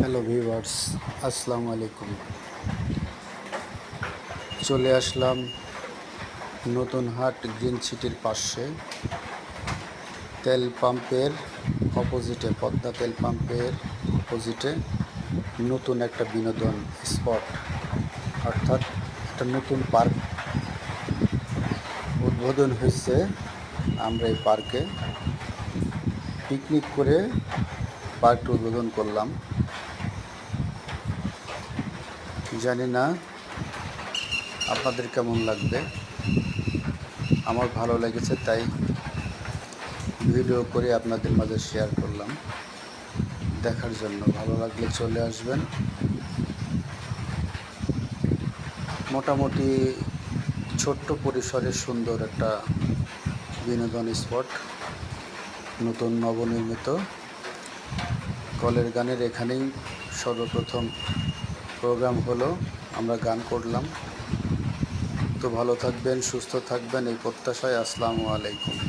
Hello viewers, আসসালামু আলাইকুম। চলে আসলাম নতুন হাট গ্রিন সিটির পাশে তেল পাম্পের অপোজিটে, পদ্মা তেল পাম্পের অপোজিটে নতুন একটা বিনোদন স্পট, অর্থাৎ একটা নতুন পার্ক উদ্বোধন হয়েছে। আমরা এই পার্কে পিকনিক করে পার্কটা উদ্বোধন করলাম। জানি না আপনাদের কেমন লাগবে। আমার ভালো লেগেছে, তাই ভিডিও করে আপনাদের মাঝে শেয়ার করলাম। দেখার জন্য ভালো লাগলে চলে আসবেন। মোটামুটি ছোট্ট পরিসরে সুন্দর একটা বিনোদন স্পট, নতুন নবনির্মিত। কলের গানের এখানেই সর্বপ্রথম প্রোগ্রাম হলো, আমরা গান করলাম। তো ভালো থাকবেন, সুস্থ থাকবেন এই প্রত্যাশায়। আসসালামু আলাইকুম।